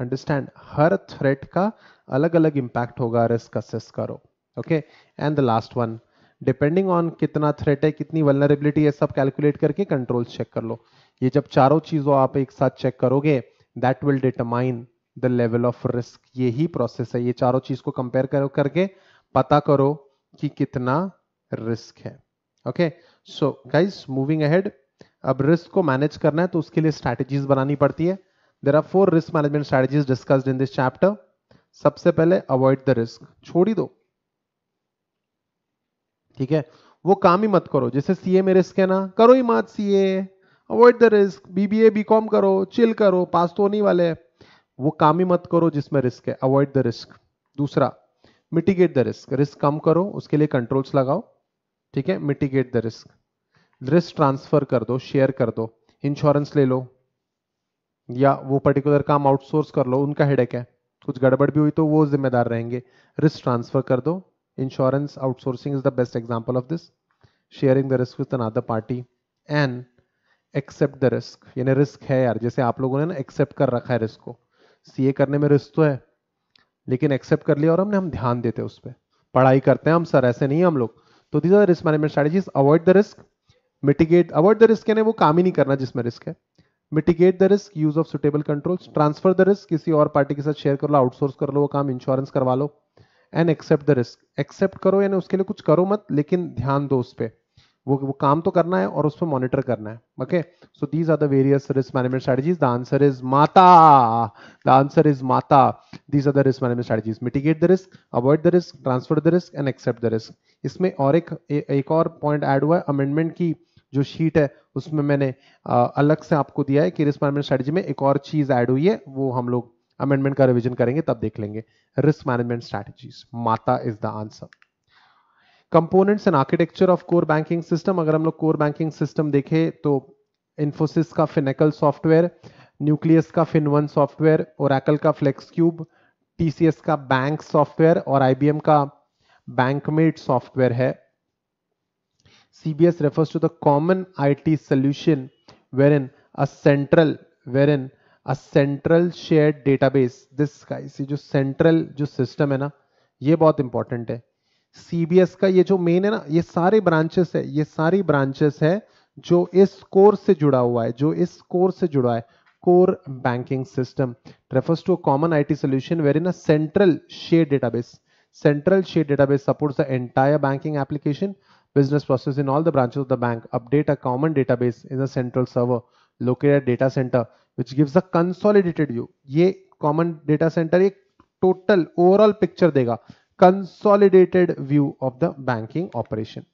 अंडरस्टैंड, हर थ्रेट का अलग अलग इंपैक्ट होगा, रिस्क असेस करो। Okay, and the last one, depending on कितना थ्रेट है, कितनी वल्नरेबिलिटी है, सब कैलकुलेट करके कंट्रोल चेक कर लो। ये जब चारों चीजों आप एक साथ चेक करोगे, that will determine the level of risk. यही प्रोसेस है, ये चारों चीज को कंपेयर करके पता करो कि कितना रिस्क है। Okay, so guys moving ahead, अब रिस्क को मैनेज करना है तो उसके लिए स्ट्रैटेजीज बनानी पड़ती है। There are 4 risk management strategies discussed in this chapter. सबसे पहले अवॉइड द रिस्क, छोड़ ही दो, ठीक है, वो काम ही मत करो। जैसे सीए में रिस्क है ना, करो ही मत CA, avoid the risk. BBA BCom करो, चिल करो, पास तो होने वाले हैं। वो काम ही मत करो जिसमें रिस्क है, अवॉइड द रिस्क। दूसरा, मिटिगेट द रिस्क, रिस्क कम करो, उसके लिए कंट्रोल्स लगाओ, ठीक है, mitigate the risk. Risk transfer कर दो, शेयर कर दो, इंश्योरेंस ले लो या वो पर्टिकुलर काम आउटसोर्स कर लो, उनका हेडेक है, कुछ गड़बड़ भी हुई तो वो जिम्मेदार रहेंगे। रिस्क ट्रांसफर कर दो, insurance outsourcing is the best example of this, sharing the risk with another party and accept the risk. यानी रिस्क है यार, जैसे आप लोगों ने ना एक्सेप्ट कर रखा है रिस्क को, सीए करने में रिस्क तो है लेकिन एक्सेप्ट कर लिया और हम ध्यान देते हैं उस पर, पढ़ाई करते हैं हम सर, ऐसे नहीं हम लोग। तो these are risk management strategies, avoid the risk, mitigate, avoid the risk यानी वो काम ही नहीं करना जिसमें रिस्क है। Mitigate the risk, use of suitable controls, transfer the risk, किसी और पार्टी के साथ शेयर कर लो, आउटसोर्स कर लो वो काम, इंश्योरेंस करवा लो। And accept the risk, accept करो यानी उसके लिए कुछ करो मत, लेकिन ध्यान दो उस पर, वो काम तो करना है और उस पर मॉनिटर करना है। Okay, so these are the various risk management strategies. The answer is MATA, the answer is MATA. These are the risk management strategies, mitigate the risk, avoid the risk, transfer the risk and accept the risk. इसमें और एक और point add हुआ है, amendment की जो sheet है उसमें मैंने अलग से आपको दिया है कि रिस्क मैनेजमेंट स्ट्रेटजी में एक और चीज ऐड हुई है, वो हम लोग अमेंडमेंट का रिवीजन करेंगे तब देख लेंगे। रिस्क मैनेजमेंट स्ट्रेटजीज, माता is the answer. Components and architecture of core banking system, अगर हम लोग कोर बैंकिंग सिस्टम देखें तो इन्फोसिस का फिनेकल सॉफ्टवेयर, न्यूक्लियस का फिन1 सॉफ्टवेयर, ओरेकल का फ्लेक्स क्यूब, टीसीएस का बैंक सॉफ्टवेयर और आईबीएम का बैंकमेट सॉफ्टवेयर है। CBS refers to the common IT solution wherein a central shared database, this guys, ये जो central जो system है ना, ये बहुत इंपॉर्टेंट है। CBS का ये जो मेन है ना, ये सारे ब्रांचेस है, ये सारी ब्रांचेस है जो इस कोर्स से जुड़ा हुआ है, जो इस कोर्स से जुड़ा है। core banking system refers to a common IT solution wherein a central shared database supports the entire banking application business process in all the branches of the bank. Update a common database in a central server located at data center which gives a consolidated view. ये common data center एक total overall picture देगा, consolidated view of the banking operation.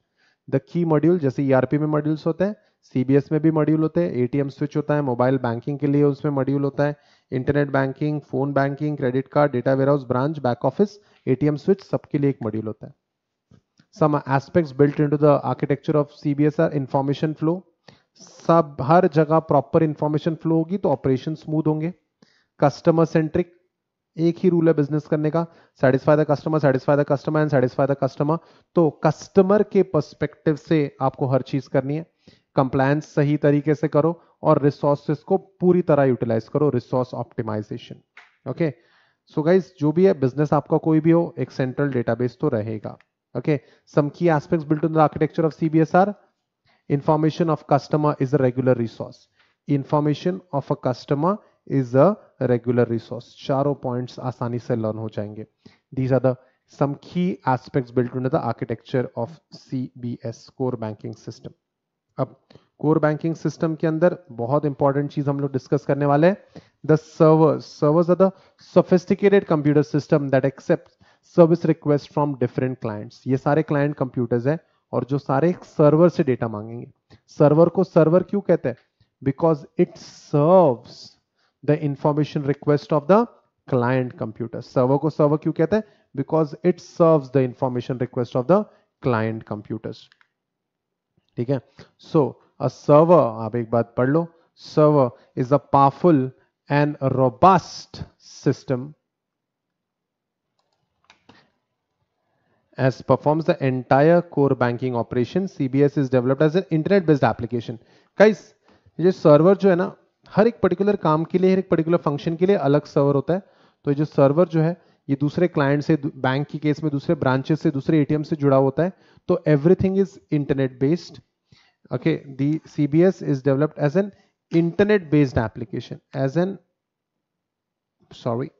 The key module, जैसे ERP में modules होते हैं, CBS में भी module होते हैं, ATM स्विच होता है, मोबाइल बैंकिंग के लिए उसमें मॉड्यूल होता है, internet banking, phone banking, credit card, data warehouse, branch, back office, ATM switch, सबके लिए एक मॉड्यूल होता है। Some aspects built into the architecture of CBS are information flow. सब हर जगह प्रॉपर इंफॉर्मेशन फ्लो होगी तो ऑपरेशन स्मूथ होंगे। कस्टमर सेंट्रिक, एक ही रूल है बिजनेस करने का, satisfy the customer, satisfy the customer and satisfy the customer. तो कस्टमर के पर्सपेक्टिव से आपको हर चीज करनी है। कंप्लायंस सही तरीके से करो और रिसोर्सेस को पूरी तरह यूटिलाइज करो, resource optimization. Okay, so guys, जो भी है बिजनेस आपका कोई भी हो, एक सेंट्रल डेटाबेस तो रहेगा। Okay, some key aspects built into the architecture of CBS are: information of customer is a regular resource. Information of a customer is a regular resource. चारों points आसानी से learn हो जाएंगे. These are the some key aspects built into the architecture of CBS, core banking system. अब core banking system के अंदर बहुत important चीज हम लोग डिस्कस करने वाले हैं, the servers are the sophisticated computer system that accept service request from different clients. ये सारे क्लाइंट कंप्यूटर्स है और जो सारे सर्वर से डेटा मांगेंगे। सर्वर को सर्वर क्यों कहते हैं? Because it serves the information request of the client computer. Server को सर्वर क्यों कहते हैं? Because it serves the information request of the client computers. ठीक है, सो अ सर्वर, आप एक बात पढ़ लो, server is a powerful and robust system as performs the entire core banking operation. CBS is developed as an internet based application. Guys, ये server जो है ना, हर एक पर्टिकुलर काम के लिए, हर एक पर्टिकुलर फंक्शन के लिए अलग सर्वर होता है। तो ये जो सर्वर जो है, ये दूसरे क्लाइंट से, बैंक की केस में दूसरे ब्रांचेस से, दूसरे एटीएम से जुड़ा होता है। तो everything is internet based. Okay, the CBS is developed as an internet based application, as an, sorry,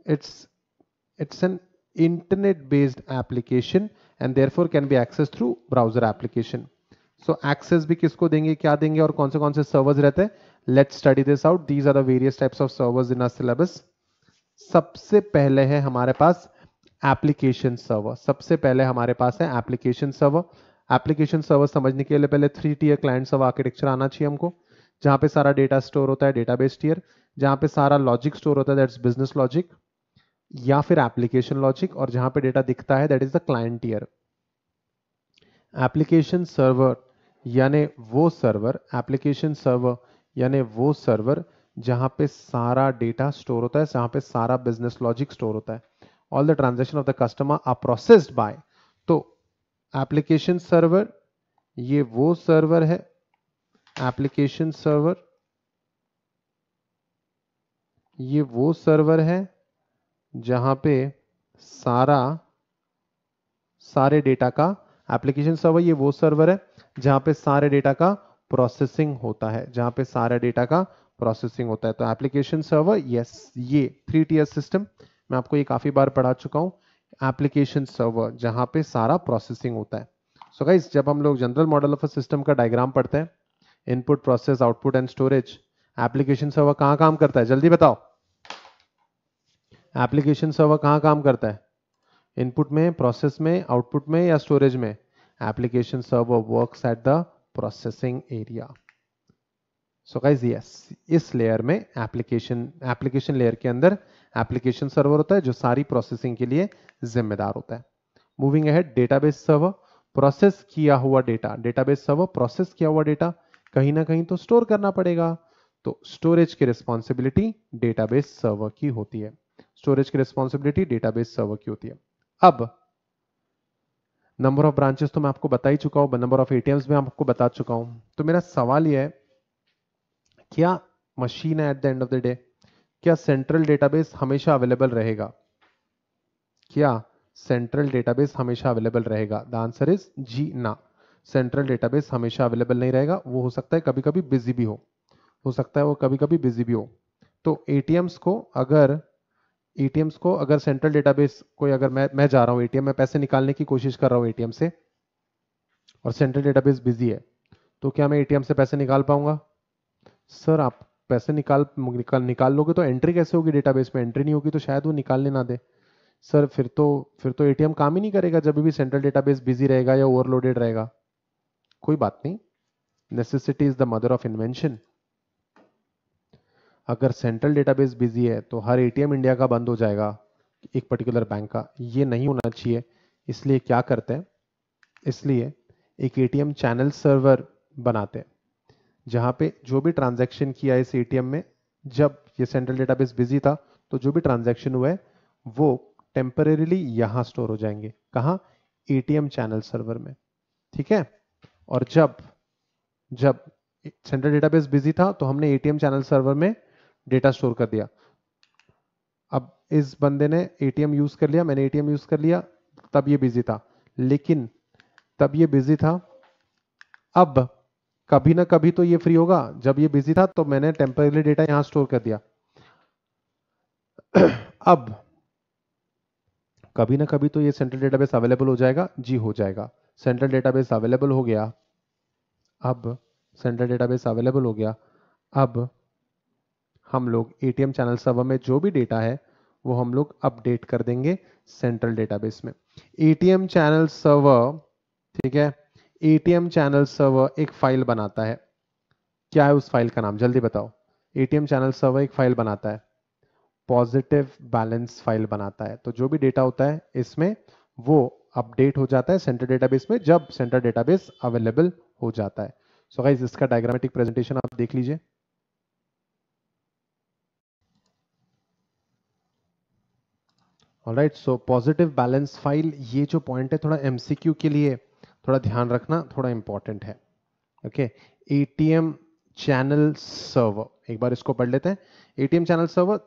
it's an internet based application and therefore can be accessed through browser application. So access भी किसको देंगे, क्या देंगे और कौन से servers रहते हैं? Let's study this out. These are the various types of servers in our syllabus. सबसे पहले है हमारे पास एप्लीकेशन सर्वर। सबसे पहले हमारे पास है एप्लीकेशन सर्वर। एप्लीकेशन सर्वर समझने के लिए पहले 3 टियर क्लाइंट सर्वर आर्किटेक्चर आना चाहिए हमको, जहां पे सारा डेटा स्टोर होता है, डेटाबेस टियर, जहां पे सारा लॉजिक स्टोर होता है, दैट्स बिजनेस लॉजिक या फिर एप्लीकेशन लॉजिक, और जहां पे डेटा दिखता है that is the client tier. Application server यानी वो सर्वर, एप्लीकेशन सर्वर यानी वो सर्वर जहां पे सारा डेटा स्टोर होता है, जहां पे सारा बिजनेस लॉजिक स्टोर होता है। All the transaction of the customer are processed by. तो एप्लीकेशन सर्वर ये वो सर्वर है, एप्लीकेशन सर्वर ये वो सर्वर है जहां पे सारे डेटा का, एप्लीकेशन सर्वर ये वो सर्वर है जहां पे सारे डेटा का प्रोसेसिंग होता है, जहां पे सारे डेटा का प्रोसेसिंग होता है। तो एप्लीकेशन सर्वर, यस, ये 3 टियर सिस्टम मैं आपको ये काफी बार पढ़ा चुका हूं। एप्लीकेशन सर्वर जहां पे सारा प्रोसेसिंग होता है। सो गाइस, जब हम लोग general model of a system का डायग्राम पढ़ते हैं, input, process, output and storage, application server कहां काम करता है? जल्दी बताओ, एप्लीकेशन सर्वर कहां काम करता है? इनपुट में, प्रोसेस में, आउटपुट में या स्टोरेज में? Application server works at the processing area. So guys, yes, इस लेयर में एप्लीकेशन लेयर के अंदर एप्लीकेशन सर्वर होता है जो सारी प्रोसेसिंग के लिए जिम्मेदार होता है। Moving ahead, database server, process किया हुआ डेटा, डेटाबेस सर्वर प्रोसेस किया हुआ डेटा कहीं ना कहीं तो स्टोर करना पड़ेगा, तो स्टोरेज की रिस्पॉन्सिबिलिटी डेटाबेस सर्वर की होती है। स्टोरेज की रिस्पॉन्सिबिलिटी डेटाबेस सर्वर की होती है। अब नंबर ऑफ ब्रांचेस तो मैं आपको बता ही चुका हूं, नंबर ऑफ एटीएम्स में आपको बता चुका हूं। तो मेरा सवाल यह है, क्या मशीन है at the end of the day, क्या सेंट्रल डेटाबेस हमेशा अवेलेबल रहेगा? क्या सेंट्रल डेटाबेस हमेशा अवेलेबल रहेगा? द आंसर इज जी ना। सेंट्रल डेटाबेस हमेशा अवेलेबल नहीं रहेगा। वो हो सकता है कभी कभी बिजी भी हो सकता है वो कभी कभी बिजी भी हो। तो एटीएम्स को अगर सेंट्रल डेटाबेस, कोई अगर मैं जा रहा हूं एटीएम में पैसे निकालने की कोशिश कर रहा हूं एटीएम से, और सेंट्रल डेटाबेस बिजी है, तो क्या मैं एटीएम से पैसे निकाल पाऊंगा? सर, आप पैसे निकाल लोगे तो एंट्री कैसे होगी? डेटाबेस में एंट्री नहीं होगी तो शायद वो निकालने ना दे। सर, फिर तो एटीएम काम ही नहीं करेगा जब भी सेंट्रल डेटाबेस बिजी रहेगा या ओवरलोडेड रहेगा। कोई बात नहीं, necessity is the mother of invention. अगर सेंट्रल डेटाबेस बिजी है तो हर एटीएम इंडिया का बंद हो जाएगा, एक पर्टिकुलर बैंक का। ये नहीं होना चाहिए। इसलिए क्या करते हैं, इसलिए एक एटीएम चैनल सर्वर बनाते हैं, जहां पे जो भी ट्रांजैक्शन किया इस एटीएम में, जब ये सेंट्रल डेटाबेस बिजी था तो जो भी ट्रांजैक्शन हुआ है वो टेम्परेरीली यहां स्टोर हो जाएंगे। कहां? एटीएम चैनल सर्वर में। ठीक है, और जब जब सेंट्रल डेटाबेस बिजी था तो हमने एटीएम चैनल सर्वर में डेटा स्टोर कर दिया। अब इस बंदे ने एटीएम यूज कर लिया, मैंने एटीएम यूज कर लिया, तब ये बिजी था, लेकिन तब ये बिजी था। अब कभी ना कभी तो ये फ्री होगा। जब ये बिजी था तो मैंने टेम्परेरी डेटा यहां स्टोर कर दिया। अब कभी ना कभी तो ये सेंट्रल डेटाबेस अवेलेबल हो जाएगा। जी, हो जाएगा। सेंट्रल डेटाबेस अवेलेबल हो गया। अब सेंट्रल डेटाबेस अवेलेबल हो गया। अब हम लोग एटीएम चैनल सर्वर में जो भी डेटा है वो हम लोग अपडेट कर देंगे सेंट्रल डेटाबेस में। एटीएम चैनल सर्वर, ठीक है, एटीएम चैनल सर्वर एक फाइल बनाता है। क्या है उस फाइल का नाम, जल्दी बताओ। एटीएम चैनल सर्वर एक फाइल बनाता है, पॉजिटिव बैलेंस फाइल बनाता है। तो जो भी डेटा होता है इसमें वो अपडेट हो जाता है सेंट्रल डेटाबेस में जब सेंट्रल डेटाबेस अवेलेबल हो जाता है। सो गाइस इसका डायग्रामेटिक प्रेजेंटेशन आप देख लीजिए। Alright, so positive balance file, ये जो पॉइंट है थोड़ा एमसीक्यू के लिए थोड़ा ध्यान रखना, थोड़ा इंपॉर्टेंट है। ओके, एटीएम चैनल सर्वर, एक बार इसको पढ़ लेते हैं। ATM channel server,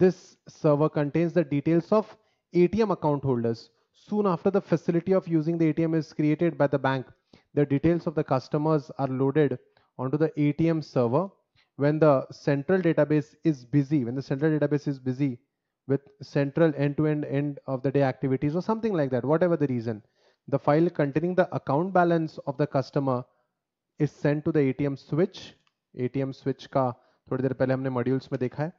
this server contains the details of ATM account holders. Soon after the facility of using the ATM is created by the bank, the details of the customers are loaded onto the ATM server. When the central database is busy, with central end of the day activities or something like that, whatever the reason, the file containing the account balance of the customer is sent to the ATM switch. ATM switch का थोड़ी देर पहले हमने modules में देखा है।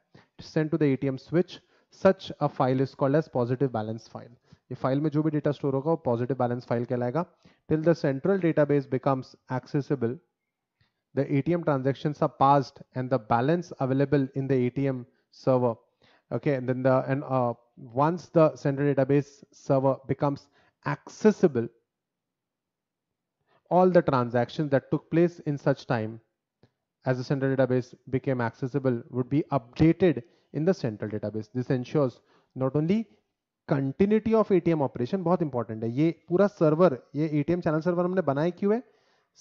Sent to the ATM switch. Such a file is called as positive balance file. ये file में जो भी डेटा स्टोर होगा वो पॉजिटिव बैलेंस फाइल कहलाएगा। Till the central database becomes accessible, the ATM transactions are passed and the balance available in the ATM server. Okay, and then once the central database server becomes accessible, all the transactions that took place in such time as the central database became accessible would be updated in the central database. This ensures not only continuity of ATM operation, बहुत important है ये पूरा server, ये ATM channel server हमने बनाया क्यों है,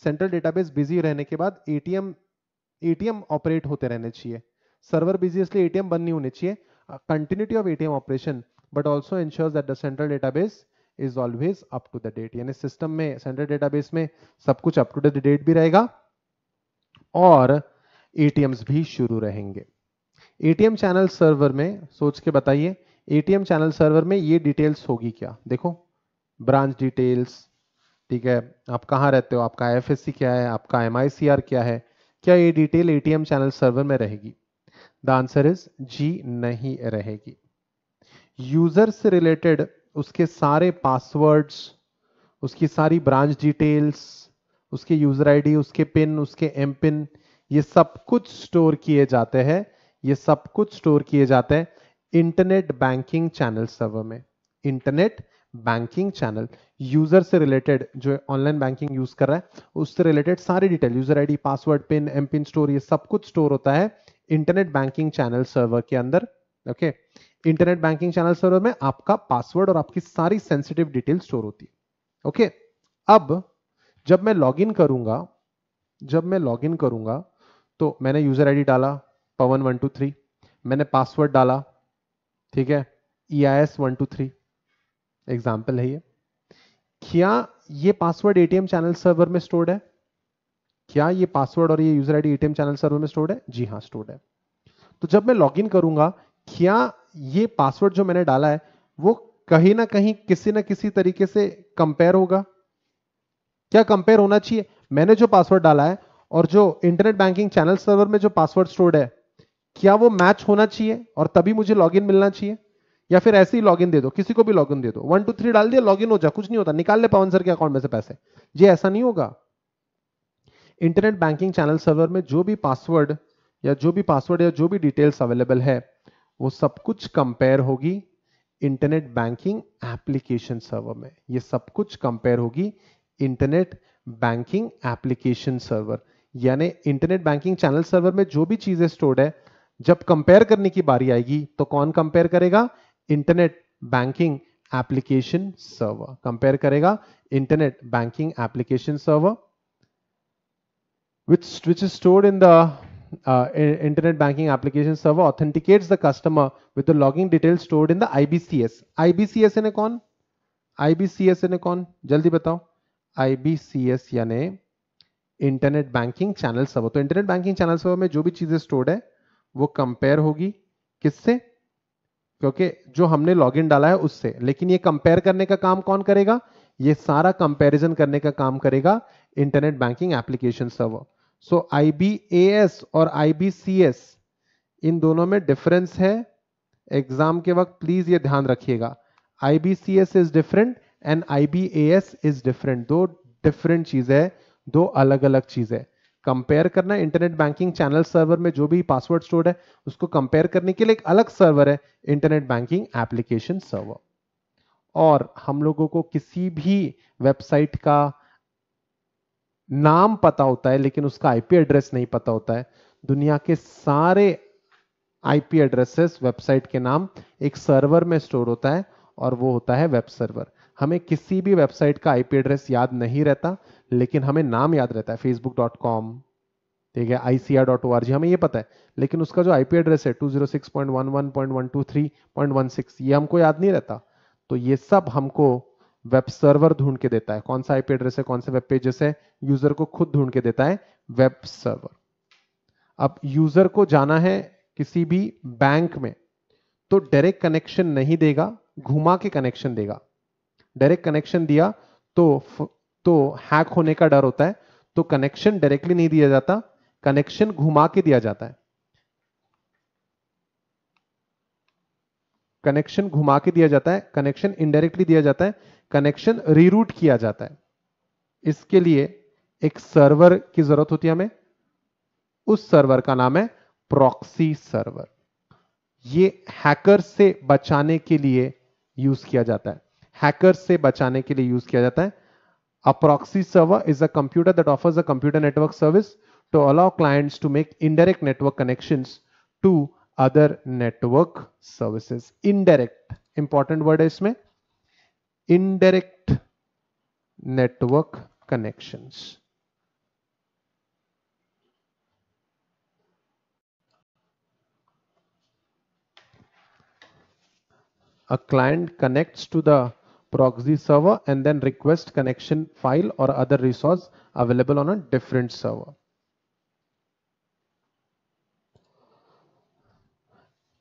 central database busy रहने के बाद ATM ऑपरेट होते रहने चाहिए। सर्वर बिजी इसलिए ATM बंद नहीं होने चाहिए। Continuity of ATM operation but also ensures that the central database is always up to the date, यानी सिस्टम में सेंट्रल डेटाबेस में सब कुछ अप टू द डेट भी रहेगा और एटीएम्स भी शुरू रहेंगे। एटीएम चैनल सर्वर में सोच के बताइए, एटीएम चैनल सर्वर में ये डिटेल्स होगी क्या, देखो ब्रांच डिटेल्स, ठीक है, आप कहाँ रहते हो, आपका आईएफएससी क्या है, आपका एमआईसीआर क्या है, क्या ये डिटेल एटीएम चैनल सर्वर में रहेगी? द आंसर इज जी, नहीं रहेगी। यूजर से रिलेटेड उसके सारे पासवर्ड्स, उसकी सारी ब्रांच डिटेल्स, उसके यूजर आईडी, उसके पिन, उसके एम पिन, ये सब कुछ स्टोर किए जाते हैं, ये सब कुछ स्टोर किए जाते हैं इंटरनेट बैंकिंग चैनल सर्वर में। इंटरनेट बैंकिंग चैनल, यूजर से रिलेटेड जो ऑनलाइन बैंकिंग यूज कर रहा है उससे रिलेटेड सारी detail, user ID, password, PIN, M PIN store, ये सब कुछ स्टोर होता है इंटरनेट बैंकिंग चैनल सर्वर के अंदर। Okay, internet banking channel server में आपका पासवर्ड और आपकी सारी सेंसिटिव डिटेल स्टोर होती है। ओके, अब जब मैं लॉगिन करूंगा तो मैंने यूजर आईडी डाला पवन123, मैंने पासवर्ड डाला, ठीक है, EIS123, एग्जाम्पल है ये। क्या ये पासवर्ड एटीएम चैनल सर्वर में स्टोर्ड है? क्या ये पासवर्ड और ये user ID ATM channel server में स्टोर्ड है? जी हाँ, स्टोर्ड है। तो जब मैं लॉगिन करूंगा, क्या ये पासवर्ड जो मैंने डाला है वो कहीं ना कहीं किसी ना किसी तरीके से कंपेयर होगा? क्या कंपेयर होना चाहिए? मैंने जो पासवर्ड डाला है और जो इंटरनेट बैंकिंग चैनल सर्वर में जो पासवर्ड स्टोर्ड है, क्या वो मैच होना चाहिए और तभी मुझे लॉगिन मिलना चाहिए? या फिर ऐसे ही लॉगिन दे दो, किसी को भी लॉगिन दे दो, 1 2 3 डाल दिया, लॉगिन हो जा, कुछ नहीं होता, निकाल ले पवन सर के अकाउंट में से पैसे। जी ऐसा नहीं होगा। इंटरनेट बैंकिंग चैनल सर्वर में जो भी पासवर्ड या जो भी डिटेल्स अवेलेबल है वो सब कुछ कंपेयर होगी इंटरनेट बैंकिंग एप्लीकेशन सर्वर में। ये सब कुछ कंपेयर होगी इंटरनेट बैंकिंग एप्लीकेशन सर्वर, यानी इंटरनेट बैंकिंग चैनल सर्वर में जो भी चीजें स्टोर्ड है, जब कंपेयर करने की बारी आएगी तो कौन कंपेयर करेगा? Internet banking application server compare करेगा। Internet banking application server which is stored in the internet banking application server authenticates the customer with the login details stored in the IBCS. IBCS यानी कौन? IBCS यानी कौन? जल्दी बताओ। IBCS यानी internet banking channel server. तो internet banking channel server में जो भी चीजें स्टोर्ड है वो कंपेयर होगी किससे? क्योंकि जो हमने लॉगिन डाला है उससे। लेकिन ये कंपेयर करने का काम कौन करेगा? ये सारा कंपैरिजन करने का काम करेगा इंटरनेट बैंकिंग एप्लीकेशन सर्वर। सो IBAS और IBCS इन दोनों में डिफरेंस है, एग्जाम के वक्त प्लीज ये ध्यान रखिएगा, IBCS is different and IBAS is different, दो डिफरेंट चीजें है, दो अलग अलग चीजें। कंपेयर करना, इंटरनेट बैंकिंग चैनल सर्वर में जो भी पासवर्ड स्टोर्ड है उसको कंपेयर करने के लिए एक अलग सर्वर है, इंटरनेट बैंकिंग एप्लीकेशन सर्वर। और हम लोगों को किसी भी वेबसाइट का नाम पता होता है लेकिन उसका आईपी एड्रेस नहीं पता होता है। दुनिया के सारे आईपी एड्रेसेस वेबसाइट के नाम एक सर्वर में स्टोर होता है और वो होता है वेब सर्वर। हमें किसी भी वेबसाइट का आईपी एड्रेस याद नहीं रहता लेकिन हमें नाम याद रहता है, facebook.com, ठीक है, ICR.org, हमें ये पता है, लेकिन उसका जो आईपी एड्रेस है 206.11.123.16 ये हमको याद नहीं रहता। तो ये सब हमको वेब सर्वर ढूंढ के देता है, कौन सा आईपी एड्रेस है, कौन से वेब पेजेस है, यूजर को खुद ढूंढ के देता है वेब सर्वर। अब यूजर को जाना है किसी भी बैंक में तो डायरेक्ट कनेक्शन नहीं देगा, घुमा के कनेक्शन देगा। डायरेक्ट कनेक्शन दिया तो हैक होने का डर होता है, तो कनेक्शन डायरेक्टली नहीं दिया जाता, कनेक्शन घुमा के दिया जाता है। कनेक्शन घुमा के दिया जाता है, कनेक्शन इनडायरेक्टली दिया जाता है, कनेक्शन रीरूट किया जाता है। इसके लिए एक सर्वर की जरूरत होती है हमें, उस सर्वर का नाम है प्रॉक्सी सर्वर। ये हैकर से बचाने के लिए यूज किया जाता है, हैकर से बचाने के लिए यूज किया जाता है। A proxy server is a computer that offers a computer network service to allow clients to make indirect network connections to other network services. Indirect, important word है इसमें, indirect network connections. A client connects to the proxy server and then request connection file or other resource available on a different server.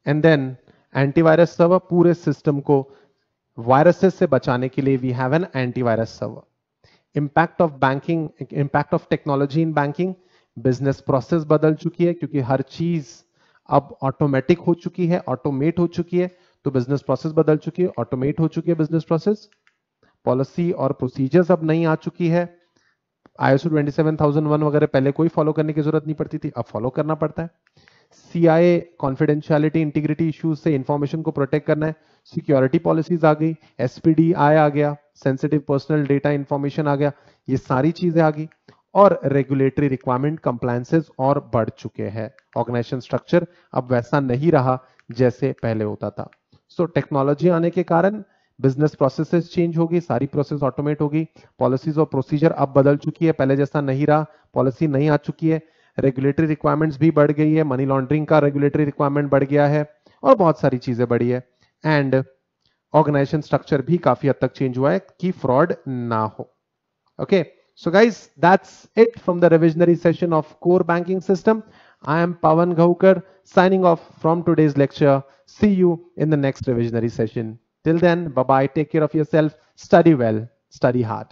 And then antivirus server, पूरे system को viruses से बचाने के लिए we have an antivirus server. Impact of banking, impact of technology in banking, business process बदल चुकी है क्योंकि हर चीज अब ऑटोमेटिक हो चुकी है, ऑटोमेट हो चुकी है, तो बिजनेस प्रोसेस बदल चुकी है, ऑटोमेट हो चुकी है बिजनेस प्रोसेस। पॉलिसी और प्रोसीजर्स अब नहीं आ चुकी है, ISO 27001 वगैरह पहले कोई फॉलो करने की जरूरत नहीं पड़ती थी, अब फॉलो करना पड़ता है। CIA कॉन्फिडेंशियलिटी इंटीग्रिटी इश्यूज से इंफॉर्मेशन को प्रोटेक्ट करना है, सिक्योरिटी पॉलिसीज आ गई, SPDI आ गया, सेंसिटिव पर्सनल डेटा इंफॉर्मेशन आ गया, ये सारी चीजें आ गई। और रेगुलेटरी रिक्वायरमेंट कंप्लायंसेस और बढ़ चुके हैं, ऑर्गेनाइजेशन स्ट्रक्चर अब वैसा नहीं रहा जैसे पहले होता था। सो टेक्नोलॉजी आने के कारण बिजनेस प्रोसेसेस चेंज होगी, सारी प्रोसेस ऑटोमेट होगी, पॉलिसीज और प्रोसीजर अब बदल चुकी है, पहले जैसा नहीं रहा, पॉलिसी नहीं आ चुकी है, रेगुलेटरी रिक्वायरमेंट्स भी बढ़ गई है, मनी लॉन्ड्रिंग का रेगुलेटरी रिक्वायरमेंट बढ़ गया है और बहुत सारी चीजें बढ़ी है। एंड ऑर्गेनाइजेशन स्ट्रक्चर भी काफी हद तक चेंज हुआ है कि फ्रॉड ना हो। Okay, so guys that's it from the revisionary session of core banking system. I am Pawan Gaukar signing off from today's lecture. See you in the next revisionary session. Till then, bye bye, take care of yourself, study well, study hard.